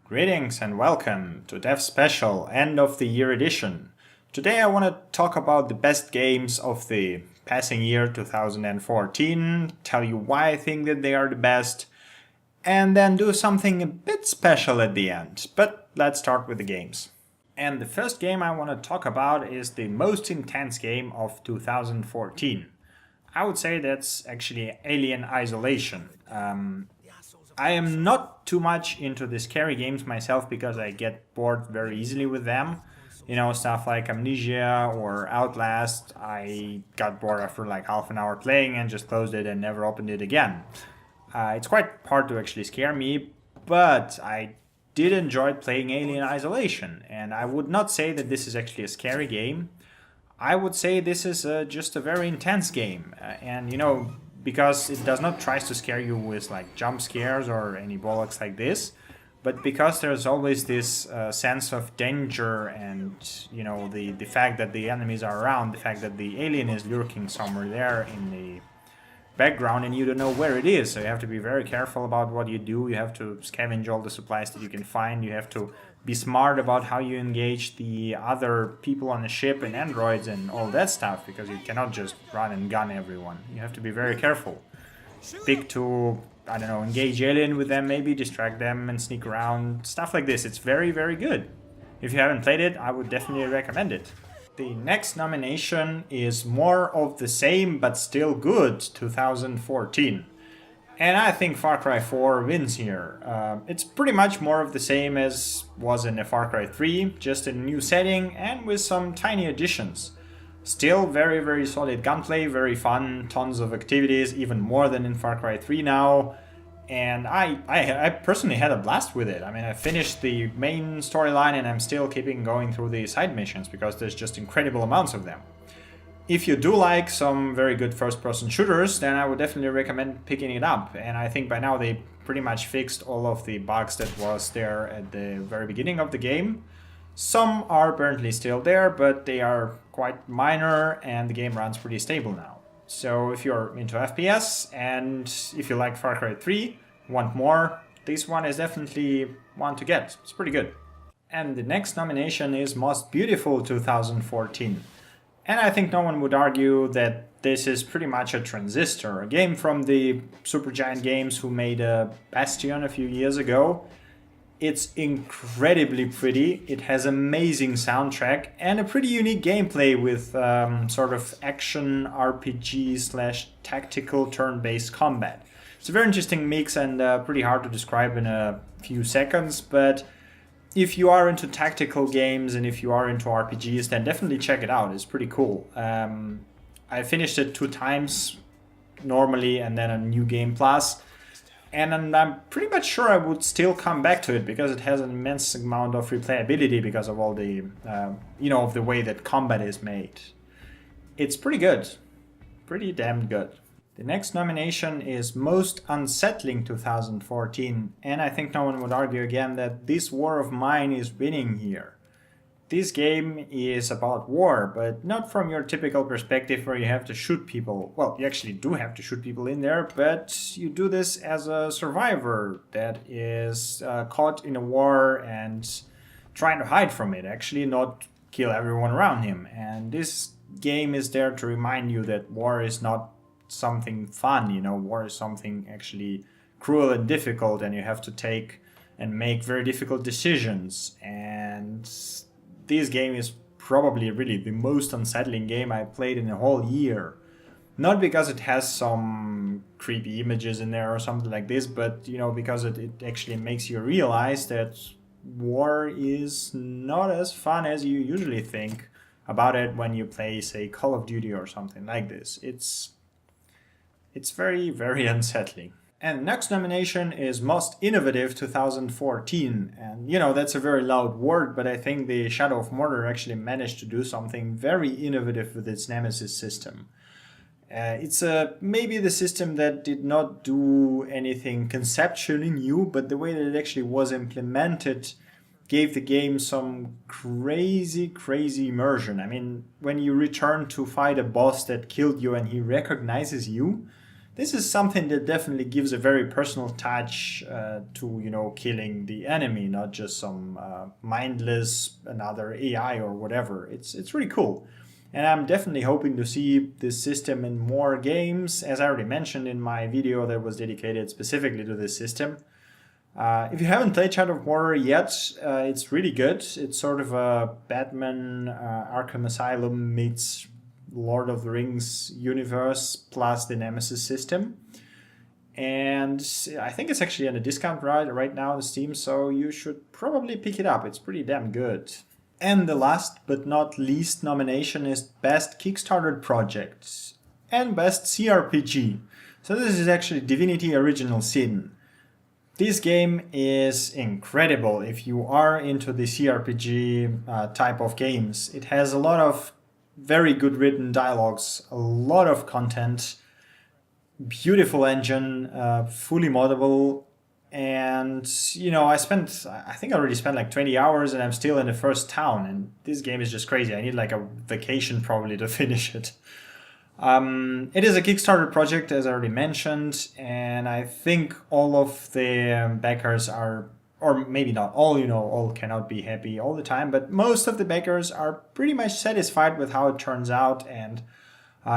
Greetings and welcome to DevSpecial End of the Year Edition. Today I want to talk about the best games of the passing year 2014, tell you why I think that they are the best, and then do something a bit special at the end. But let's start with the games. And the first game I want to talk about is the most intense game of 2014. I would say that's actually Alien Isolation. I am not too much into the scary games myself because I get bored very easily with them. You know, stuff like Amnesia or Outlast, I got bored after like half an hour playing and just closed it and never opened it again. It's quite hard to actually scare me, but I did enjoy playing Alien Isolation, and I would not say that this is actually a scary game. I would say this is just a very intense game, and you know, because it does not try to scare you with like jump scares or any bollocks like this, but because there's always this sense of danger and, you know, the fact that the enemies are around, the fact that the alien is lurking somewhere there in the background and you don't know where it is, so you have to be very careful about what you do. You have to scavenge all the supplies that you can find, you have to be smart about how you engage the other people on the ship and androids and all that stuff, because you cannot just run and gun everyone. You have to be very careful. Pick to, I don't know, engage alien with them, maybe distract them and sneak around, stuff like this. It's very, very good. If you haven't played it, I would definitely recommend it. The next nomination is More of the Same But Still Good 2014. And I think Far Cry 4 wins here. It's pretty much more of the same as was in the Far Cry 3, just in a new setting and with some tiny additions. Still very, very solid gunplay, very fun, tons of activities, even more than in Far Cry 3 now. And I personally had a blast with it. I mean, I finished the main storyline and I'm still keeping going through the side missions because there's just incredible amounts of them. If you do like some very good first-person shooters, then I would definitely recommend picking it up. And I think by now they pretty much fixed all of the bugs that was there at the very beginning of the game. Some are apparently still there, but they are quite minor and the game runs pretty stable now. So if you're into FPS and if you like Far Cry 3, want more, this one is definitely one to get. It's pretty good. And the next nomination is Most Beautiful 2014. And I think no one would argue that this is pretty much a Transistor, a game from the Supergiant Games who made a Bastion a few years ago. It's incredibly pretty, it has amazing soundtrack and a pretty unique gameplay with sort of action RPG slash tactical turn-based combat. It's a very interesting mix and pretty hard to describe in a few seconds, but if you are into tactical games and if you are into RPGs, then definitely check it out. It's pretty cool. I finished it 2 times normally and then a New Game Plus. And I'm pretty much sure I would still come back to it because it has an immense amount of replayability because of all the, you know, of the way that combat is made. It's pretty good. Pretty damn good. The next nomination is Most Unsettling 2014, and I think no one would argue again that This War of Mine is winning here. This game is about war, but not from your typical perspective where you have to shoot people. Well, you actually do have to shoot people in there, but you do this as a survivor that is caught in a war and trying to hide from it, actually not kill everyone around him. And this game is there to remind you that war is not something fun, you know, war is something actually cruel and difficult, and you have to take and make very difficult decisions. And this game is probably really the most unsettling game I played in a whole year. Not because it has some creepy images in there or something like this, but you know, because it actually makes you realize that war is not as fun as you usually think about it when you play, say, Call of Duty or something like this. It's very, very unsettling. And next nomination is Most Innovative 2014. And, you know, that's a very loud word, but I think the Shadow of Mordor actually managed to do something very innovative with its Nemesis system. It's maybe the system that did not do anything conceptually new, but the way that it actually was implemented gave the game some crazy, crazy immersion. I mean, when you return to fight a boss that killed you and he recognizes you, This is something that definitely gives a very personal touch to, killing the enemy, not just some mindless another AI or whatever. It's really cool. And I'm definitely hoping to see this system in more games, as I already mentioned in my video that was dedicated specifically to this system. If you haven't played Shadow of Mordor yet, it's really good. It's sort of a Batman Arkham Asylum meets Lord of the Rings universe plus the Nemesis system. And I think it's actually on a discount right now on Steam, so you should probably pick it up. It's pretty damn good. And the last but not least nomination is Best Kickstarter Project and Best CRPG. So this is actually Divinity Original Sin. This game is incredible if you are into the CRPG type of games. It has a lot of very good written dialogues, a lot of content, beautiful engine, fully moddable, and I think I already spent like 20 hours and I'm still in the first town, and this game is just crazy. I need like a vacation probably to finish it. It is a Kickstarter project, as I already mentioned, and I think all of the backers are, or maybe not all, all cannot be happy all the time, but most of the backers are pretty much satisfied with how it turns out. And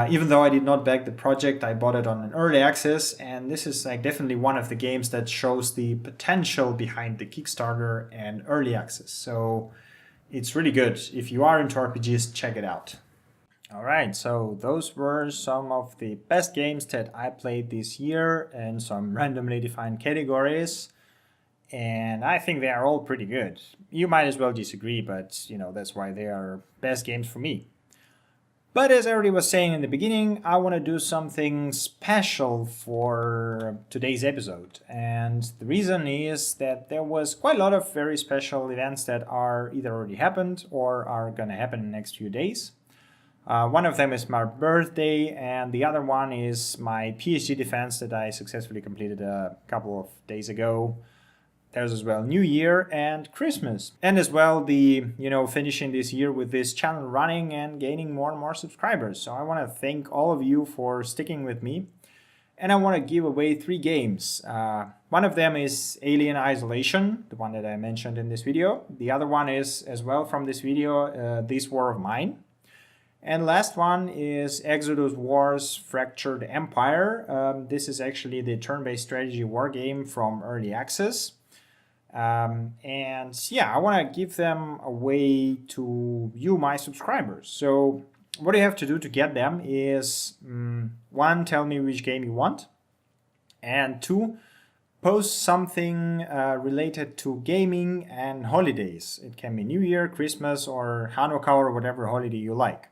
even though I did not back the project, I bought it on an early access, and this is like definitely one of the games that shows the potential behind the Kickstarter and early access. So it's really good. If you are into RPGs, check it out. All right, so those were some of the best games that I played this year in some randomly defined categories. And I think they are all pretty good. You might as well disagree, but that's why they are best games for me. But as I already was saying in the beginning, I want to do something special for today's episode. And the reason is that there was quite a lot of very special events that are either already happened or are going to happen in the next few days. One of them is my birthday, and the other one is my PhD defense that I successfully completed a couple of days ago. There's as well New Year and Christmas. And as well the, finishing this year with this channel running and gaining more and more subscribers. So I want to thank all of you for sticking with me. And I want to give away 3 games. One of them is Alien Isolation, the one that I mentioned in this video. The other one is as well from this video, This War of Mine. And last one is Exodus Wars Fractured Empire. This is actually the turn-based strategy war game from Early Access. And yeah, I want to give them away to you, my subscribers. So what you have to do to get them is 1, tell me which game you want, and 2, post something related to gaming and holidays. It can be New Year, Christmas, or Hanukkah, or whatever holiday you like.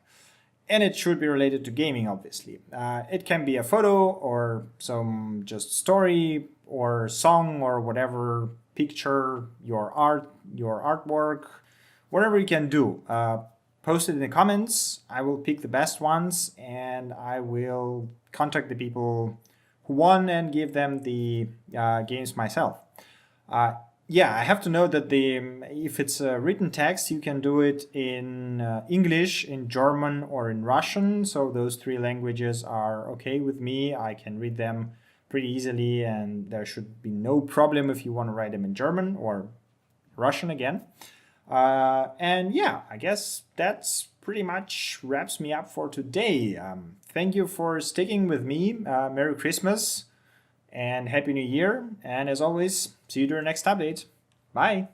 And it should be related to gaming, obviously. It can be a photo or some just story or song or whatever, picture, your art, your artwork, whatever you can do. Post it in the comments. I will pick the best ones and I will contact the people who won and give them the games myself. Yeah, I have to note that if it's a written text, you can do it in English, in German, or in Russian. So those 3 languages are okay with me. I can read them pretty easily, and there should be no problem if you want to write them in German or Russian again. And yeah, I guess that's pretty much wraps me up for today. Thank you for sticking with me. Merry Christmas and Happy New Year. And as always, see you during the next update. Bye.